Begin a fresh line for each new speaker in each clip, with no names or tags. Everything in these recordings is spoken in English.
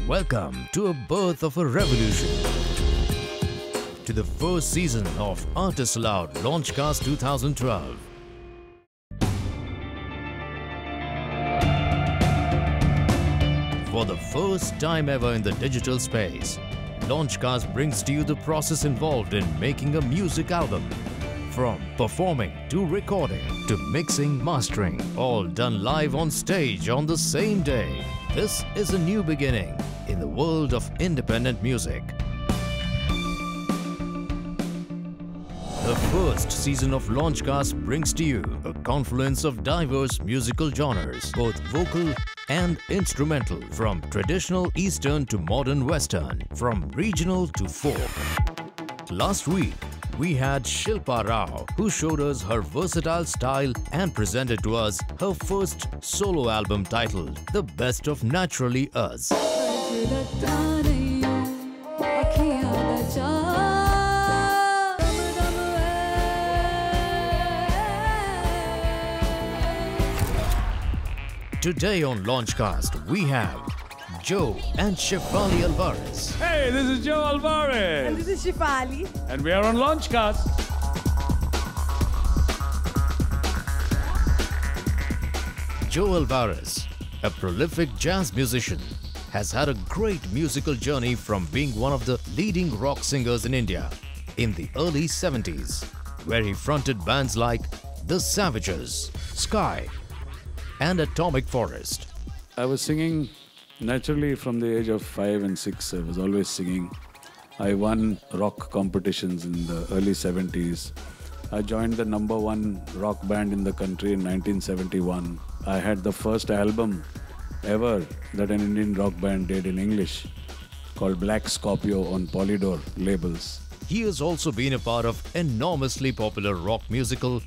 Welcome to a birth of a revolution. To the first season of ArtistAloud LaunchCast 2012. For the first time ever in the digital space, LaunchCast brings to you the process involved in making a music album. From performing to recording to mixing, mastering, all done live on stage on the same day. This is a new beginning in the world of independent music. The first season of LaunchCast brings to you a confluence of diverse musical genres, both vocal and instrumental, from traditional Eastern to modern Western, from regional to folk. Last week, we had Shilpa Rao, who showed us her versatile style and presented to us her first solo album titled The Best of Naturally Us. Today on LaunchCast, we have Joe and Shefali Alvares.
Hey, this is Joe Alvares.
And this is Shefali.
And we are on LaunchCast.
Joe Alvares, a prolific jazz musician, has had a great musical journey from being one of the leading rock singers in India in the early 70s, where he fronted bands like The Savages, Sky, and Atomic Forest.
I was singing naturally from the age of 5 and 6. I was always singing. I won rock competitions in the early 70s. I joined the #1 rock band in the country in 1971. I had the first album ever that an Indian rock band did in English called Black Scorpio on Polydor labels.
He has also been a part of enormously popular rock musical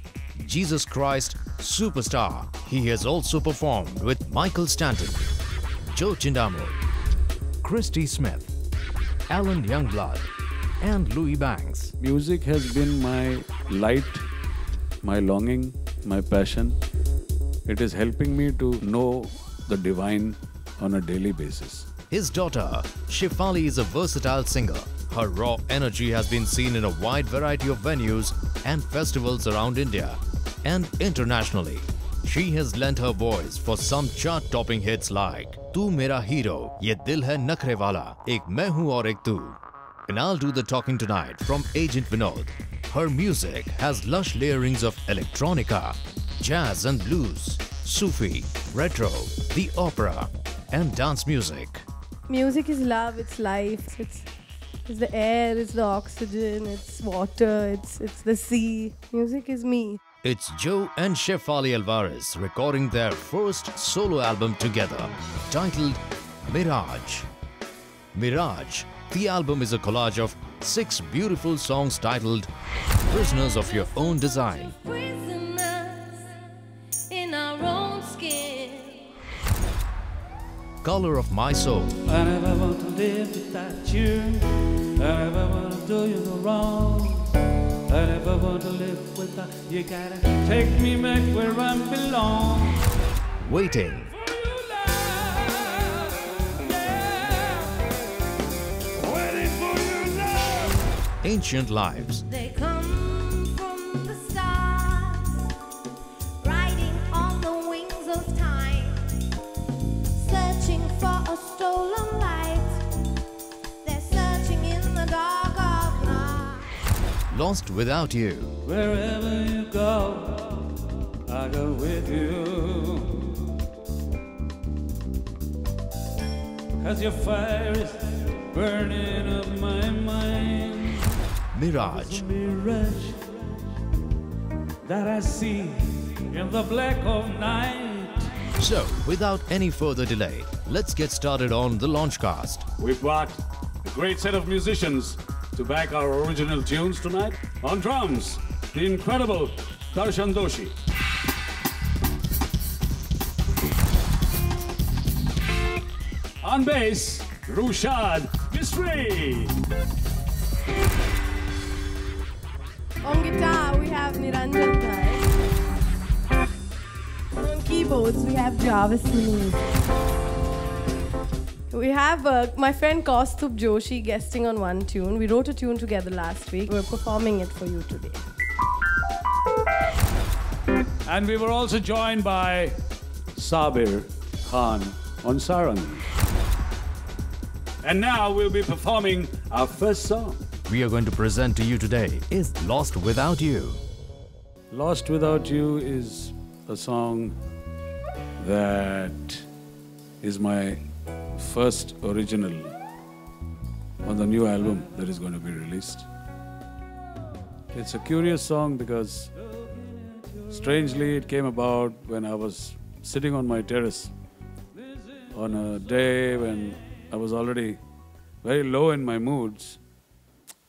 Jesus Christ Superstar. He has also performed with Michael Stanton, Joe Chindamo, Christy Smith, Alan Youngblood, and Louis Banks.
Music has been my light, my longing, my passion. It is helping me to know the divine on a daily basis.
His daughter, Shefali, is a versatile singer. Her raw energy has been seen in a wide variety of venues and festivals around India and internationally. She has lent her voice for some chart-topping hits like Tu Mera Hero, Ye Dil Hai Nakhre Wala, Ek Main Hu Aur Ek Tu. And I'll do the talking tonight from Agent Vinod. Her music has lush layerings of electronica, jazz and blues, Sufi, retro, the opera, and dance music.
Music is love, it's life, it's the air, it's the oxygen, it's water, it's the sea. Music is me.
It's Joe and Shefali Alvares recording their first solo album together, titled Mirage. Mirage, the album is a collage of 6 beautiful songs titled Prisoners of Your Own Design, Color of My Soul,
I never want to live without you. I never want to do you no wrong. I never want to live without you. Gotta take me back where I belong.
Waiting,
Waiting for your love.
Ancient Lives,
They come from the stars, riding on the wings of time, searching for a stolen light. They're searching in the dark of night.
Lost Without You,
Wherever you go, I go with you. 'Cause your fire is burning up my mind.
Mirage,
Mirage that I see in the black of night.
So, without any further delay, let's get started on the LaunchCast.
We've got a great set of musicians to back our original tunes tonight. On drums, the incredible Darshan Doshi. On bass, Rushad Misri.
On guitar, we have Niranjan Bhai. On keyboards, we have Jarvis Lee. We have my friend Kaustubh Joshi guesting on one tune. We wrote a tune together last week. We're performing it for you today.
And we were also joined by Sabir Khan on sarang. And now we'll be performing our first song.
We are going to present to you today is Lost Without You.
Lost Without You is a song that is my first original on the new album that is going to be released. It's a curious song because strangely it came about when I was sitting on my terrace on a day when I was already very low in my moods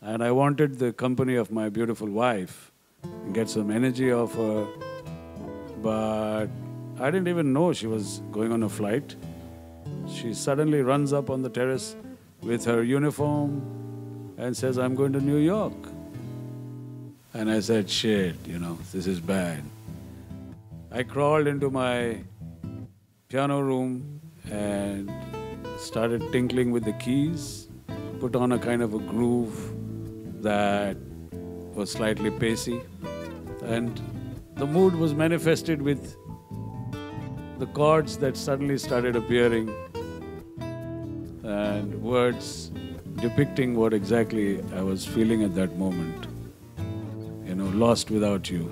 and I wanted the company of my beautiful wife and get some energy off her, but I didn't even know she was going on a flight. She suddenly runs up on the terrace with her uniform and says, "I'm going to New York." And I said, "Shit, this is bad." I crawled into my piano room and started tinkling with the keys, put on a kind of a groove that was slightly pacey, and the mood was manifested with the chords that suddenly started appearing and words depicting what exactly I was feeling at that moment. Lost without you.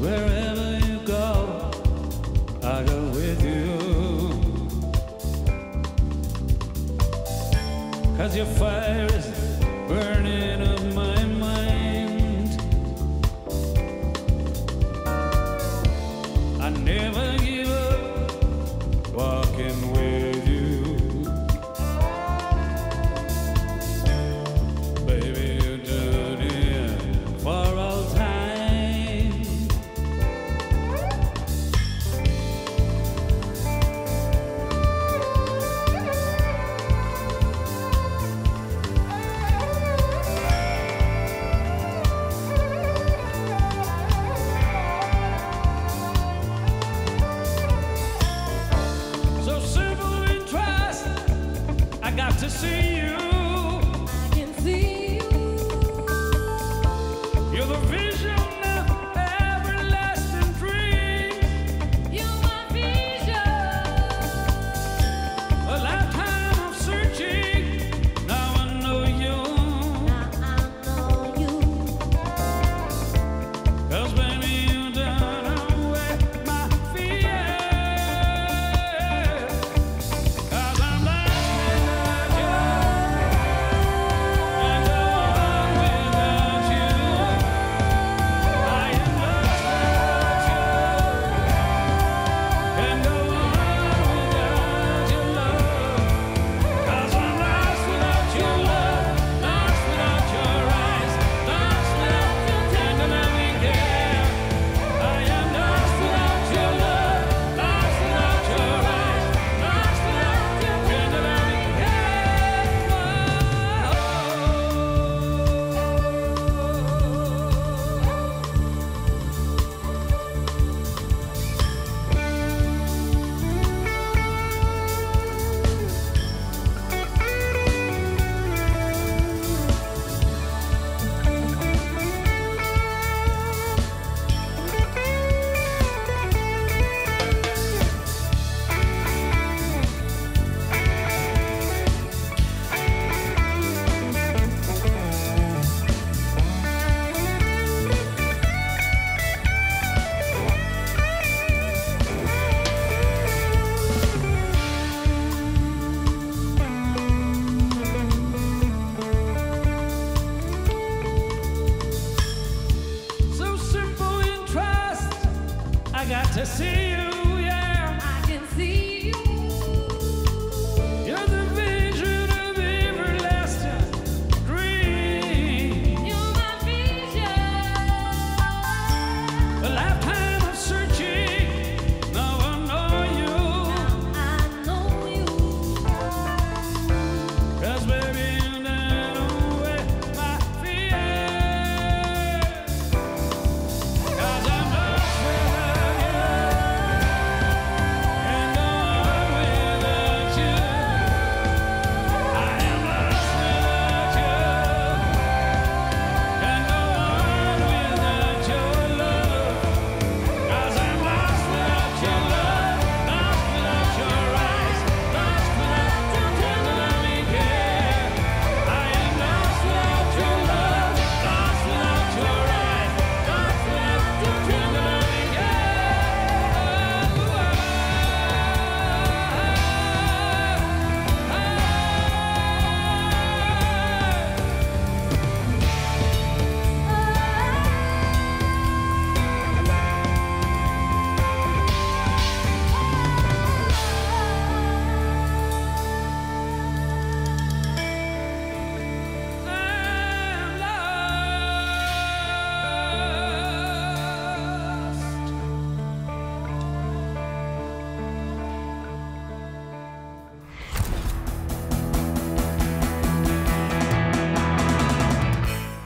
Wherever you go, I go with you. 'Cause your fire is burning up my mind. I never give up walking with you. Baby, you're doing it for all time. To see you,
I can see you.
you're the vision of everlasting dreams.
You're my vision.
A lifetime of searching, now I know you.
Now I know you.
'Cause baby, you done away my fear. 'Cause I'm lost without you.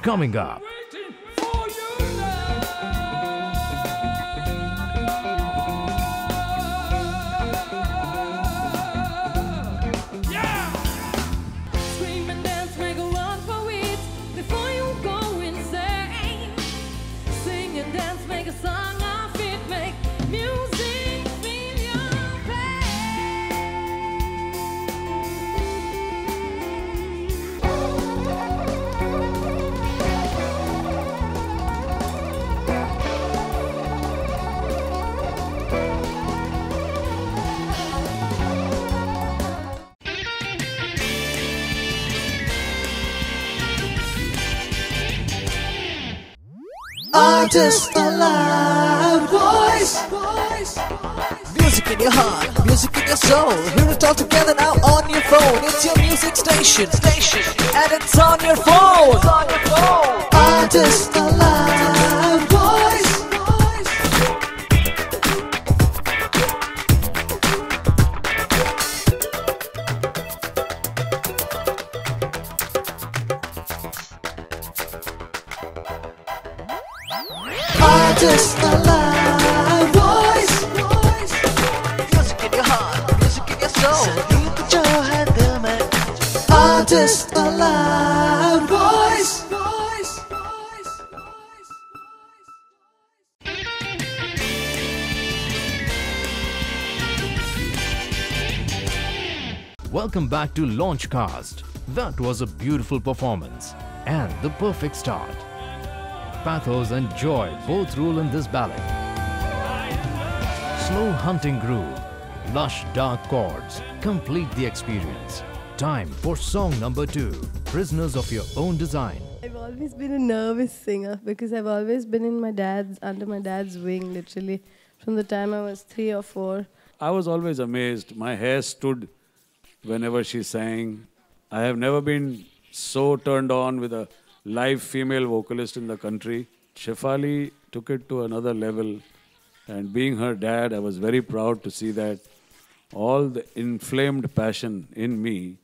coming up.
Waiting for you now. Yeah!
Scream and dance, make a run for it before you go insane. Sing and dance, make a song of it, make music feel your
ArtistAloud voice. Music in your heart, music in your soul. Hear it all together now on your phone. It's your music station, and it's on your phone. ArtistAloud voice. ArtistAloud voice. Music in your heart, music in your soul. Sangeet jo hai dil mein. ArtistAloud voice.
Welcome back to LaunchCast. That was a beautiful performance and the perfect start. Pathos and joy both rule in this ballad. Slow hunting groove, lush dark chords complete the experience. Time for song number 2, Prisoners of Your Own Design.
I've always been a nervous singer because I've always been under my dad's wing, literally, from the time I was 3 or 4.
I was always amazed. My hair stood whenever she sang. I have never been so turned on with a live female vocalist in the country. Shefali took it to another level, and being her dad, I was very proud to see that all the inflamed passion in me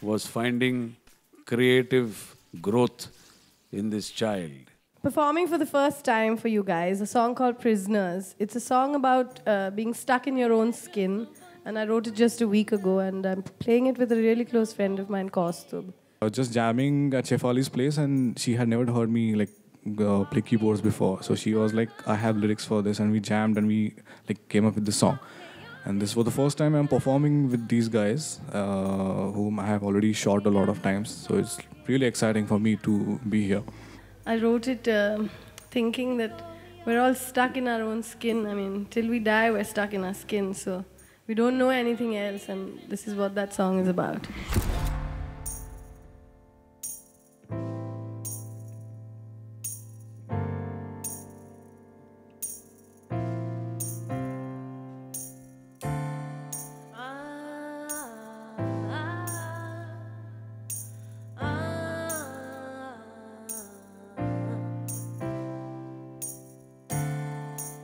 was finding creative growth in this child.
Performing for the first time for you guys, a song called Prisoners. It's a song about being stuck in your own skin, and I wrote it just a week ago, and I'm playing it with a really close friend of mine, Kaustubh.
I was just jamming at Shefali's place, and she had never heard me play keyboards before. So she was like, I have lyrics for this, and we jammed and we came up with this song. And this was the first time I'm performing with these guys, whom I have already shot a lot of times. So it's really exciting for me to be here.
I wrote it thinking that we're all stuck in our own skin. I mean, till we die, we're stuck in our skin. So we don't know anything else, and this is what that song is about.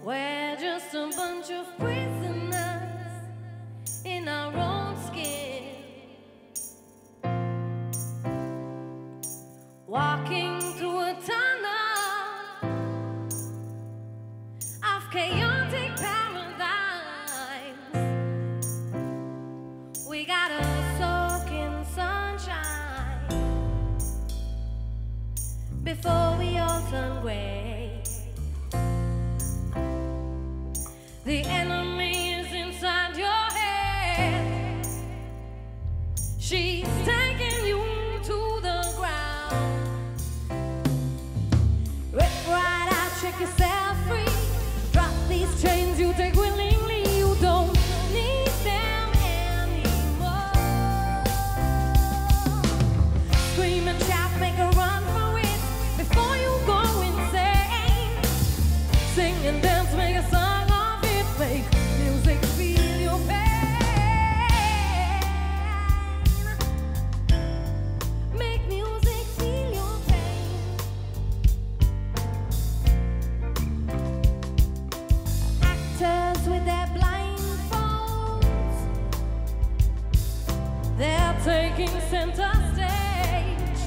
We're just a bunch of prisoners in our own skin, walking through a tunnel of chaotic paradigms. We gotta soak in sunshine before we all turn gray. The enemy is inside your head. She's taking you to the ground. Rip right out, shake yourself free. Drop these chains you take willingly. You don't need them anymore. Scream and shout, make a run for it before you go insane. Sing and dance, make a song. Make music feel your pain. Make music feel your pain. Actors with their blindfolds, they're taking center stage.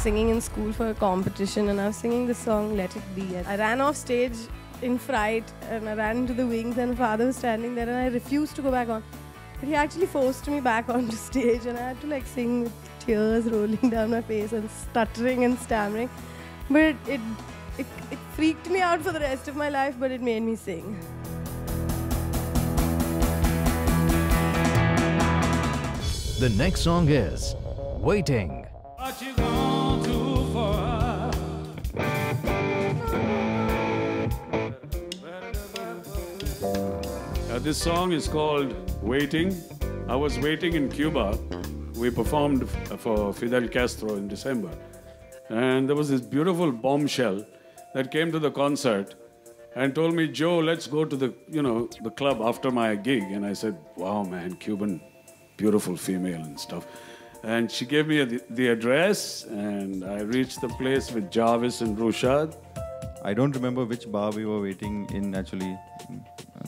singing in school for a competition, and I was singing the song Let It Be. I ran off stage in fright, and I ran into the wings, and my father was standing there, and I refused to go back on. But he actually forced me back onto stage, and I had to like sing with tears rolling down my face and stuttering and stammering. But it freaked me out for the rest of my life, but it made me sing.
The next song is Waiting.
What you gonna do for her?
This song is called Waiting. I was waiting in Cuba. We performed for Fidel Castro in December. And there was this beautiful bombshell that came to the concert and told me, Joe, let's go to the club after my gig. And I said, wow, man, Cuban, beautiful female and stuff. And she gave me the address, and I reached the place with Jarvis and Rushad.
I don't remember which bar we were waiting in actually.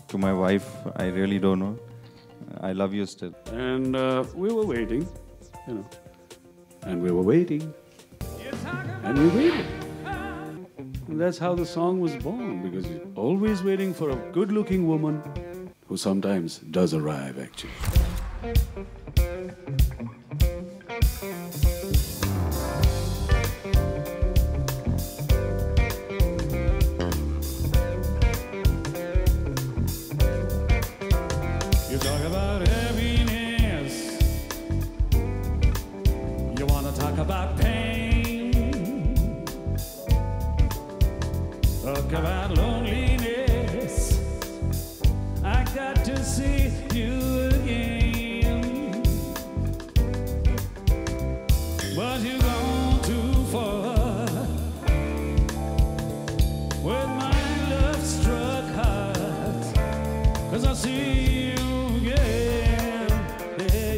To my wife, I really don't know. I love you still.
And we were waiting, and we were waiting, and we waited. And that's how the song was born, because you're always waiting for a good-looking woman who sometimes does arrive, actually.
You talk about happiness. You wanna talk about pain. Talk about loneliness. I got to see you again. What you gonna do for her? With my love struck heart, 'cause I see you again, yeah,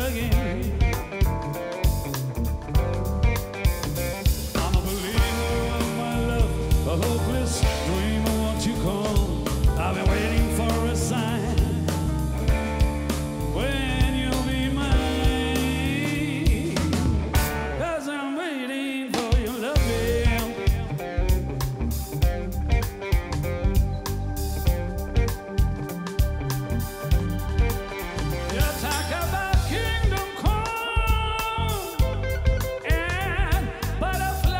again. I'm a believer of my love, a hopeless dreamer. Won't you come? I've been waiting for a sign when you'll be mine, 'cause I'm waiting for your loving. You talk about kingdom come and butterflies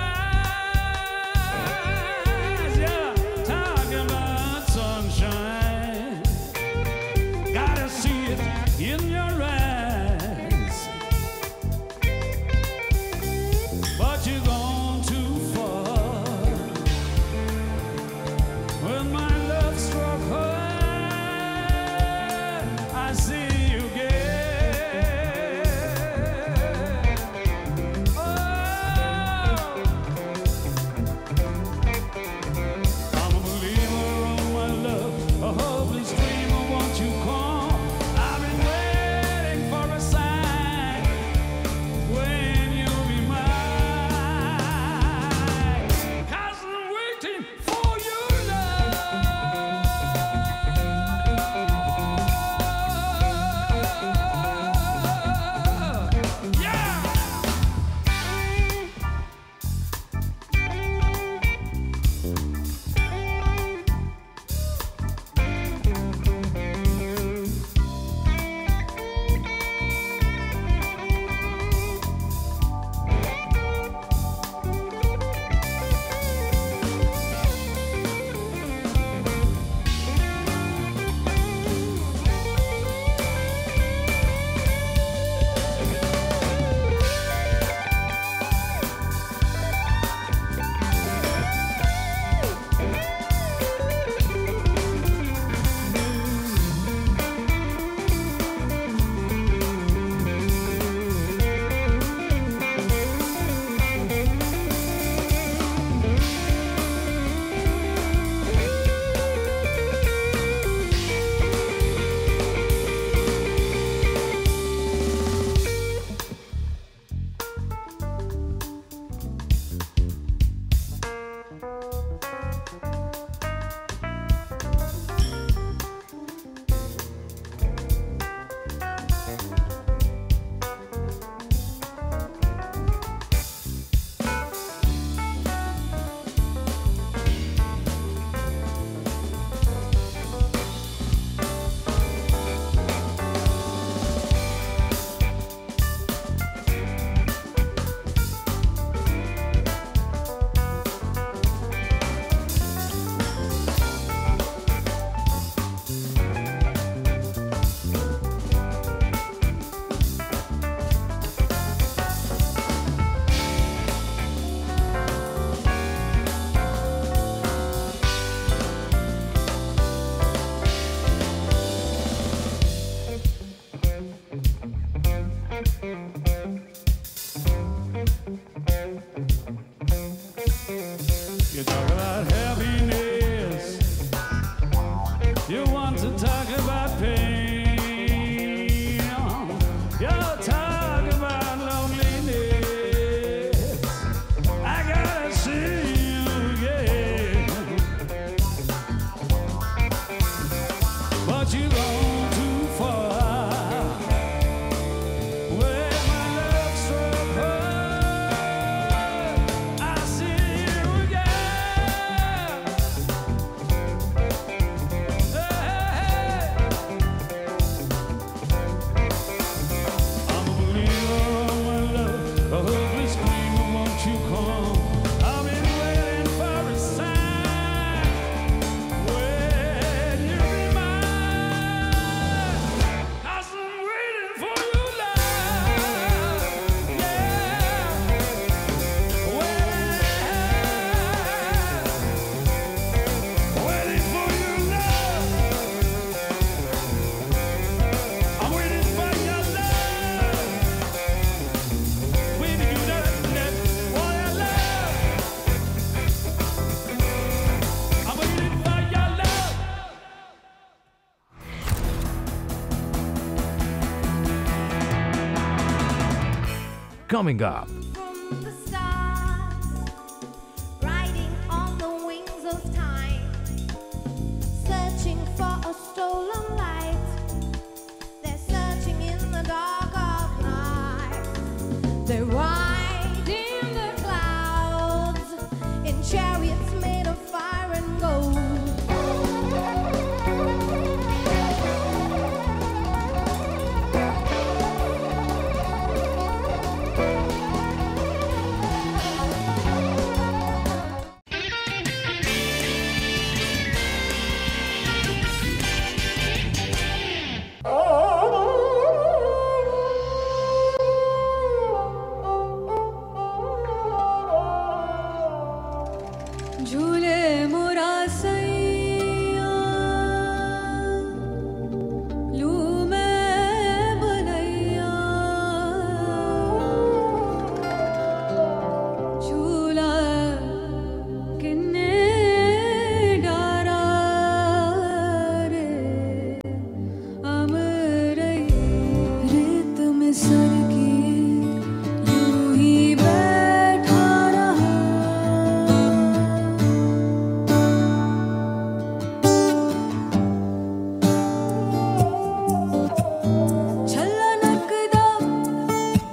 coming up.
From the stars, riding on the wings of time, searching for a stolen light. They're searching in the dark of night. They ride in the clouds in chariots made of fire and gold.
झूले मोरा सैया लू मैं बनैया झूला किन्ने डारा रे अमरई रेत में सर किए यूं ही बैठा रहा झलनकदा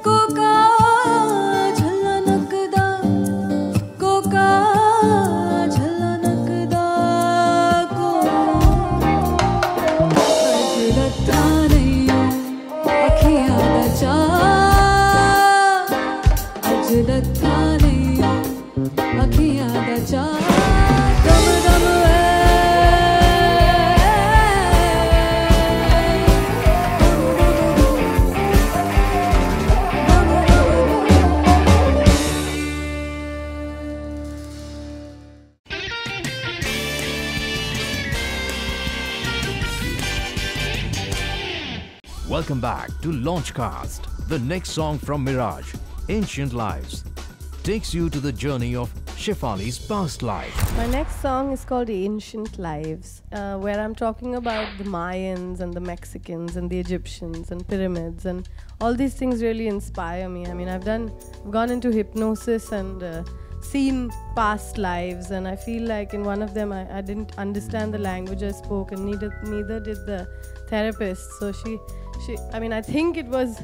कोका झलनकदा कोका झलनकदा कोका अजरता नहीं अखियां दा चा अजरता नहीं अखियां दा चा दम दम
Welcome back to LaunchCast. The next song from Mirage, Ancient Lives, takes you to the journey of Shefali's past life.
My next song is called Ancient Lives, where I'm talking about the Mayans and the Mexicans and the Egyptians and pyramids, and all these things really inspire me. I mean, I've gone into hypnosis and seen past lives, and I feel like in one of them I didn't understand the language I spoke, and neither did the therapist. So I think it was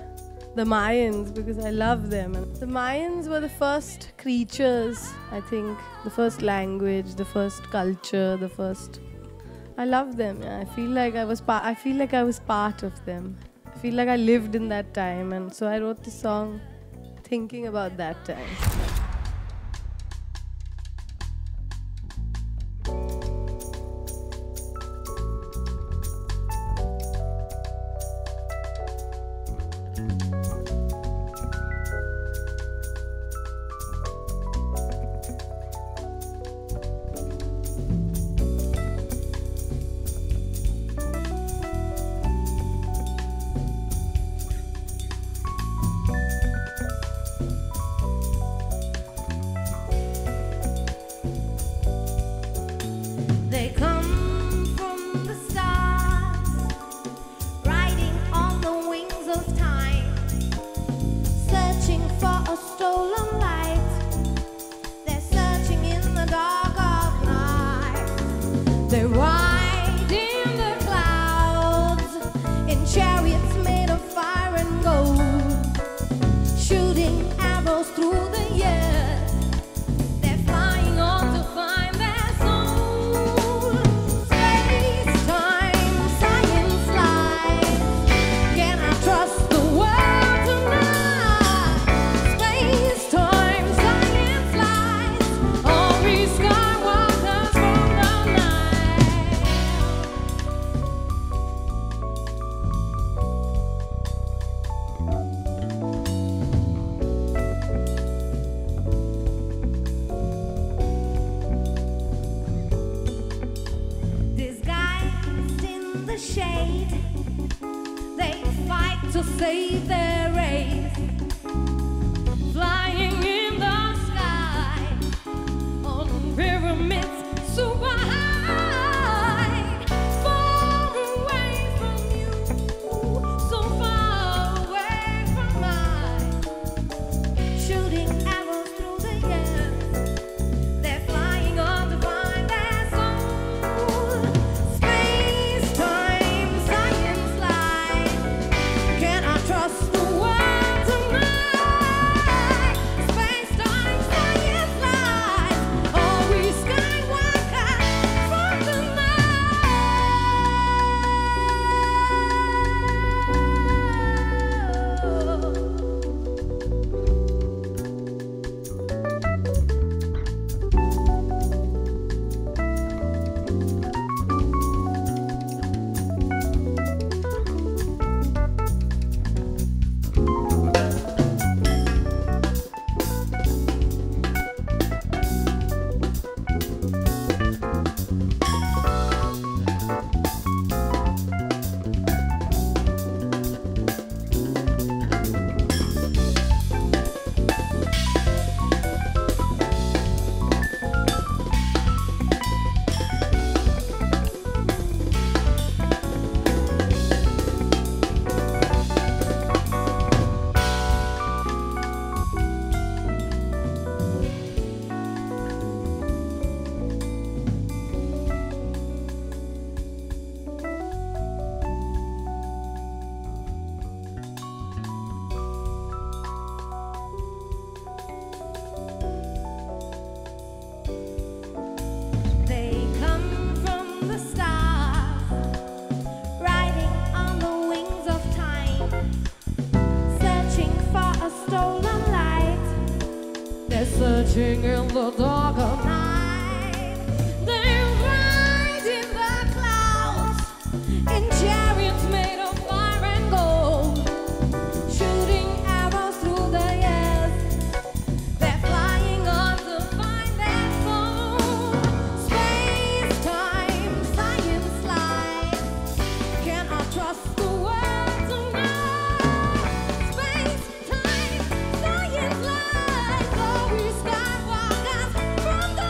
the Mayans, because I love them. And the Mayans were the first creatures, I think, the first language, the first culture, the first. I love them. I feel like I was part of them. I feel like I lived in that time, and so I wrote this song thinking about that time.
They come from the stars, riding on the wings of time, searching for a stolen light. They're searching in the dark of night. They ride in the clouds in chariots made of fire and gold, shooting arrows through the air. They're flying on to find their soul. Space, time, science, life. Can I trust the world tonight? Space, time, science, life. All we skywalkers from the night. Disguised in the shade, they fight to save their race. Flying in the sky on pyramids super high, far away from you, so far away from mine.
waiting in the dark of night. They ride in the clouds in chariots made of fire and gold, shooting arrows through the air. They're flying on to find their goal. Space, time, science, life. Can I trust the world tonight? Space, time, science, life. Oh, we skywalkers from the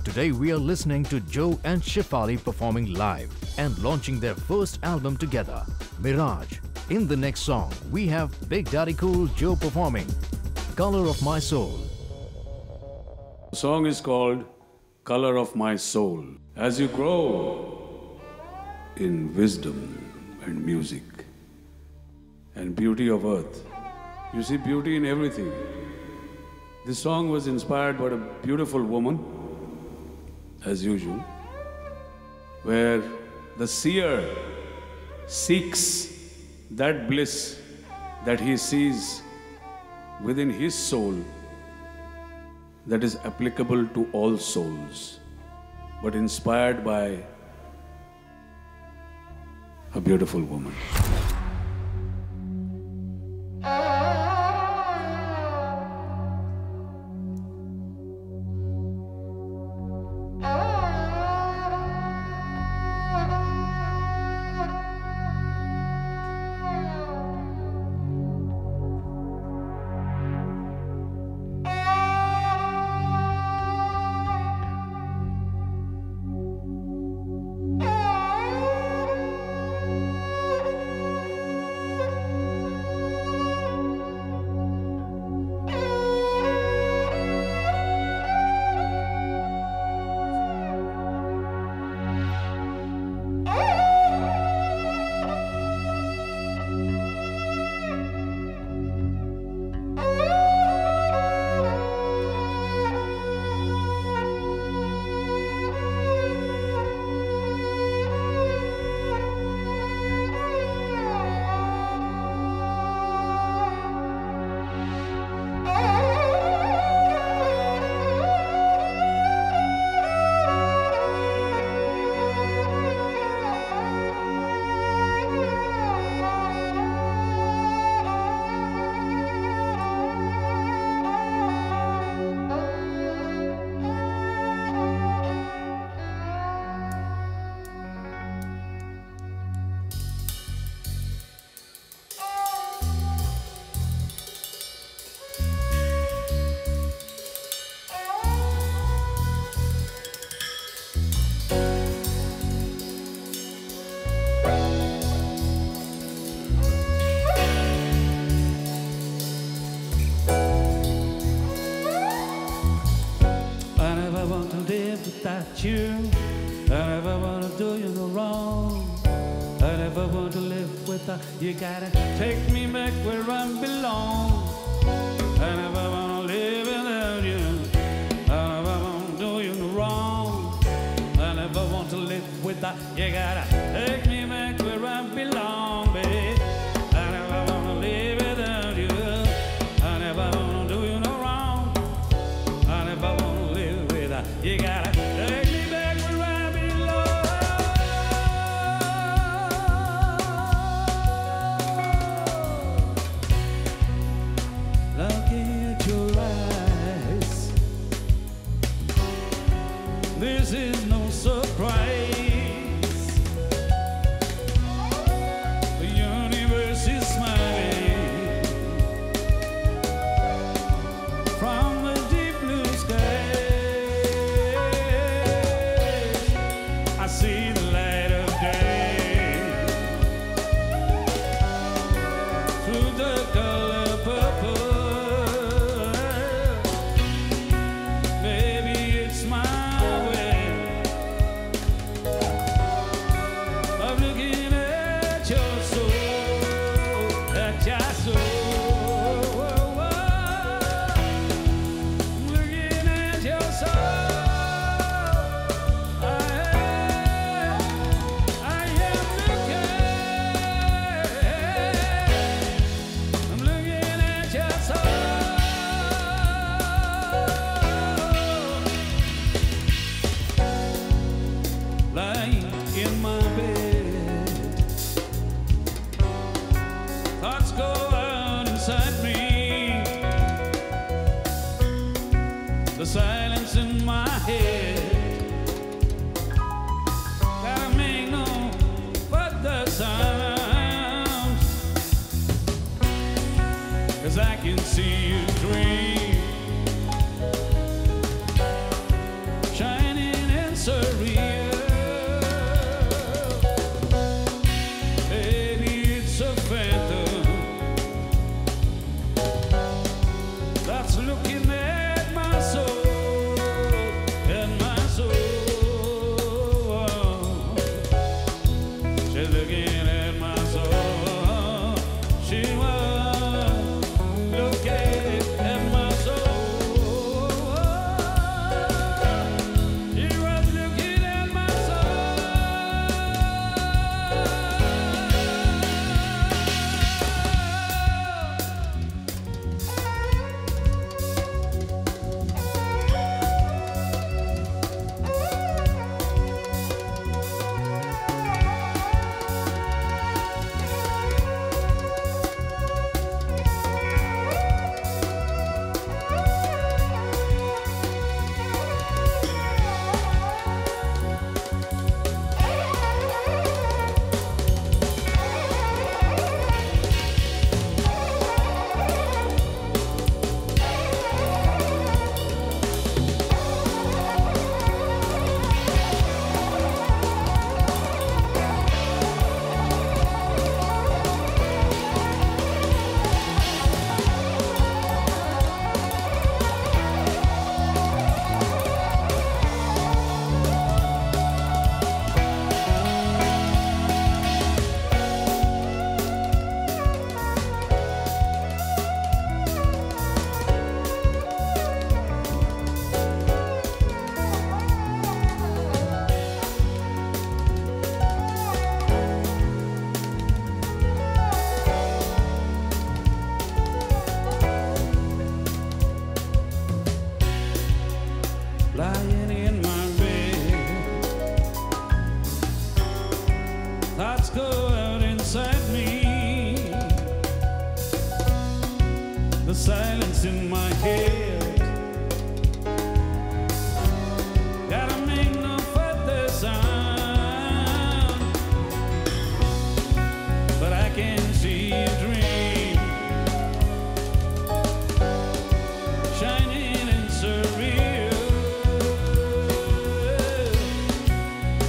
Today we are listening to Joe and Shefali performing live and launching their first album together, Mirage. In the next song, we have Big Daddy Cool Joe performing Color of My Soul.
The song is called Color of My Soul. As you grow in wisdom and music and beauty of earth, you see beauty in everything. This song was inspired by a beautiful woman, as usual, where the seer seeks that bliss that he sees within his soul that is applicable to all souls, but inspired by a beautiful woman.
without you. I never wanna do you no wrong. I never want to live without you. Gotta take me back where I belong. I never wanna live without you. I never wanna do you no wrong. I never want to live without you. Gotta take me back where I belong, babe. I never wanna live without you. I never wanna do you no wrong. I never wanna live without you. Gotta take me back where I belong. Looking at your eyes, this is no surprise. The universe is smiling silence in my head. Gotta make no further sounds, 'cause I can see you dream, shining and surreal. Maybe it's a phantom that's looking at my soul, at my soul. She's looking at my soul. She was looking at my soul. She was looking at my lying in my bed. Thoughts go out inside me. The silence in my head. Gotta make no further sound, but I can see you dream, shining and surreal.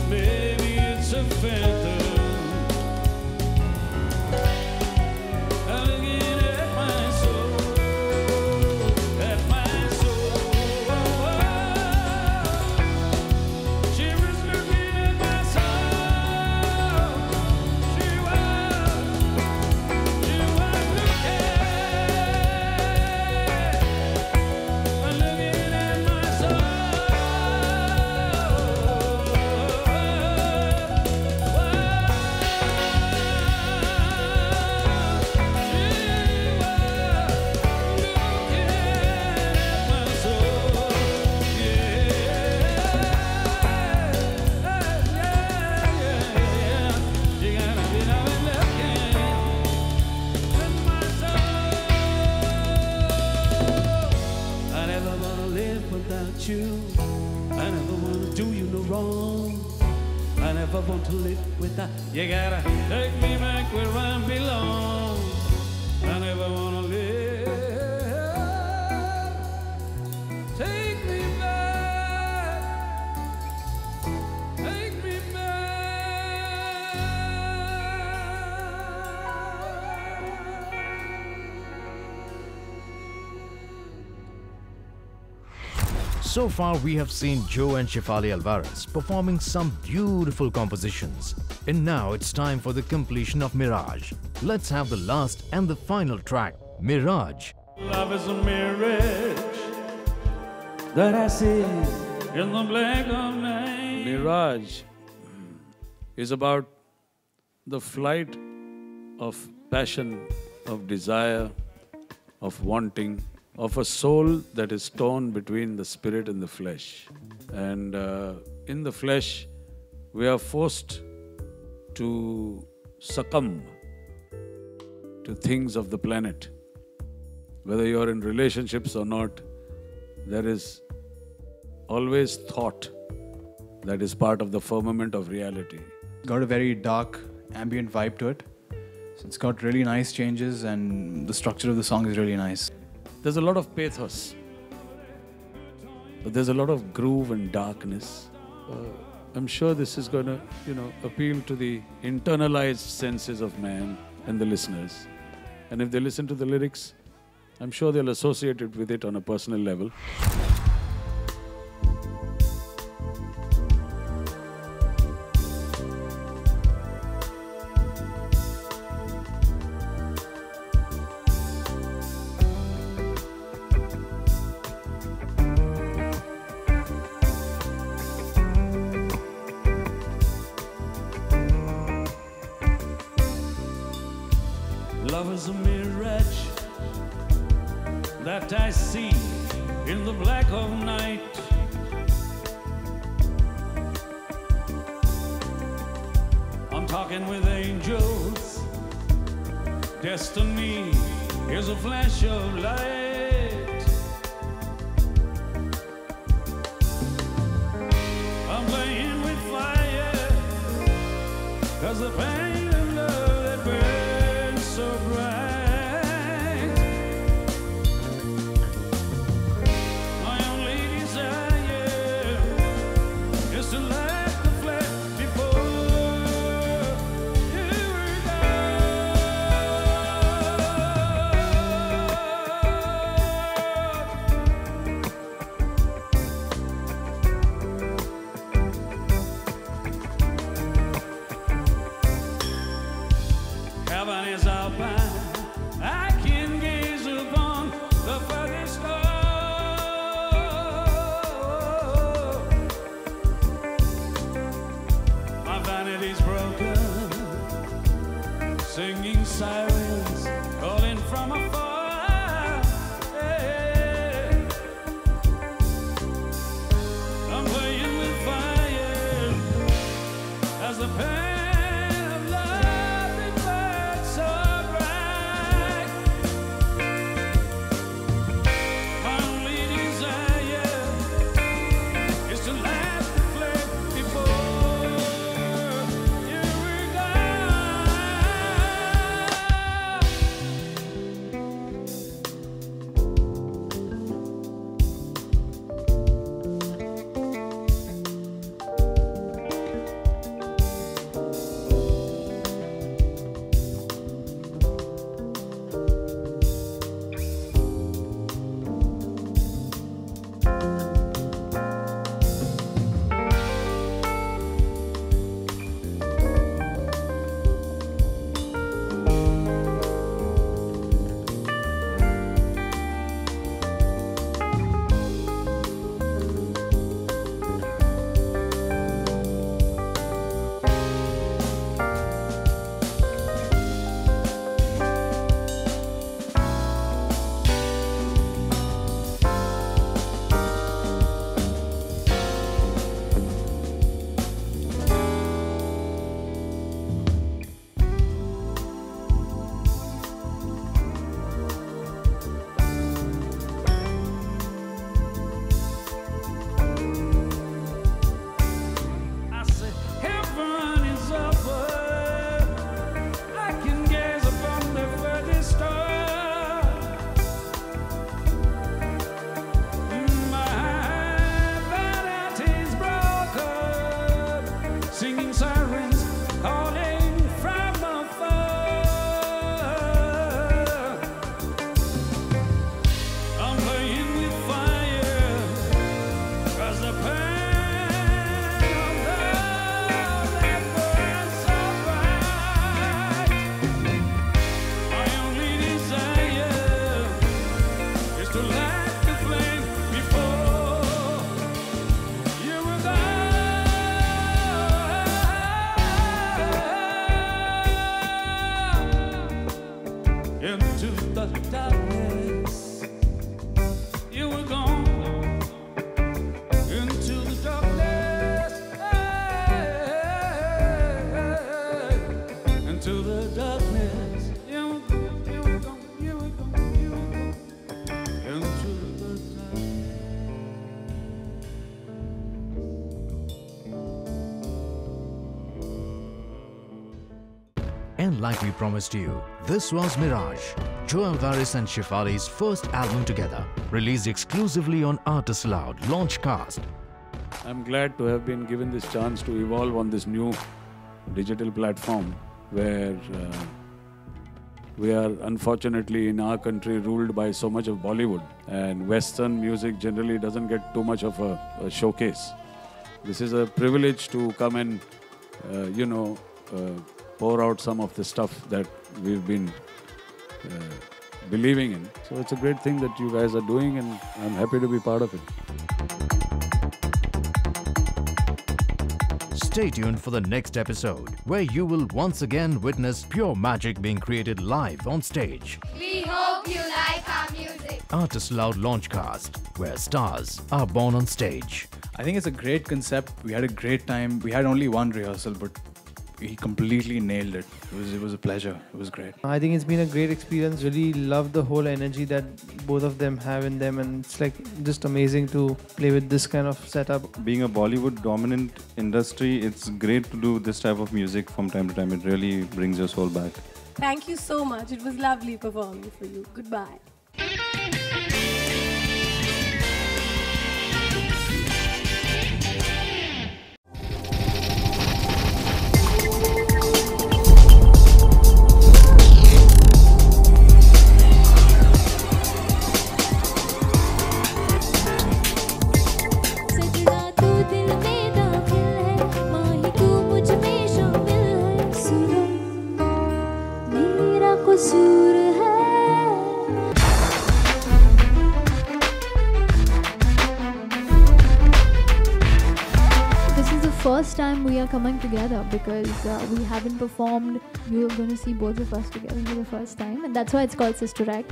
Maybe it's a phantom looking at my soul, at my soul. She was looking at my soul. She was looking at my soul. I never wanna live without you. I never wanna do you no wrong. I never want to live without you. Gotta take me back where I belong. I never wanna live. Take me back. Take me
So far, we have seen Joe and Shefali Alvares performing some beautiful compositions. And now it's time for the completion of Mirage. Let's have the last and the final track, Mirage.
Love is a mirage that I see in the black of night.
Mirage is about the flight of passion, of desire, of wanting, of a soul that is torn between the spirit and the flesh. And in the flesh, we are forced to succumb to things of the planet. Whether you're in relationships or not, there is always thought that is part of the firmament of reality.
Got a very dark ambient vibe to it. So it's got really nice changes and the structure of the song is really nice.
There's a lot of pathos, but there's a lot of groove and darkness. I'm sure this is going to, appeal to the internalized senses of man and the listeners. And if they listen to the lyrics, I'm sure they'll associate it with it on a personal level.
Love is a mirage that I see in the black of night. I'm talking with angels. Destiny is a flash of light. I'm playing with fire, 'cause the pain of love that burns so bright. My only desire is to light the flame before you were gone.
And like we promised you, this was Mirage, Joe Alvares and Shefali's first album together, released exclusively on ArtistAloud, LaunchCast.
I'm glad to have been given this chance to evolve on this new digital platform where we are unfortunately in our country ruled by so much of Bollywood, and Western music generally doesn't get too much of a showcase. This is a privilege to come and, pour out some of the stuff that we've been believing in. So it's a great thing that you guys are doing, and I'm happy to be part of it.
Stay tuned for the next episode, where you will once again witness pure magic being created live on stage.
We hope you like our music.
ArtistAloud LaunchCast, where stars are born on stage.
I think it's a great concept. We had a great time. We had only one rehearsal, but he completely nailed it. It was a pleasure. It was great.
I think it's been a great experience. Really love the whole energy that both of them have in them, and it's like just amazing to play with this kind of setup.
Being a Bollywood dominant industry, it's great to do this type of music from time to time. It really brings your soul back.
Thank you so much. It was lovely performing for you. Goodbye.
First time we are coming together because we haven't performed. You're going to see both of us together for the first time, and that's why it's called Sister Act.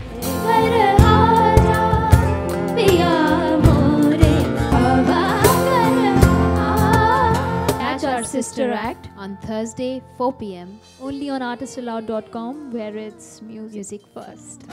Catch our Sister Act on Thursday 4 p.m. only on ArtistAloud.com, where it's music first.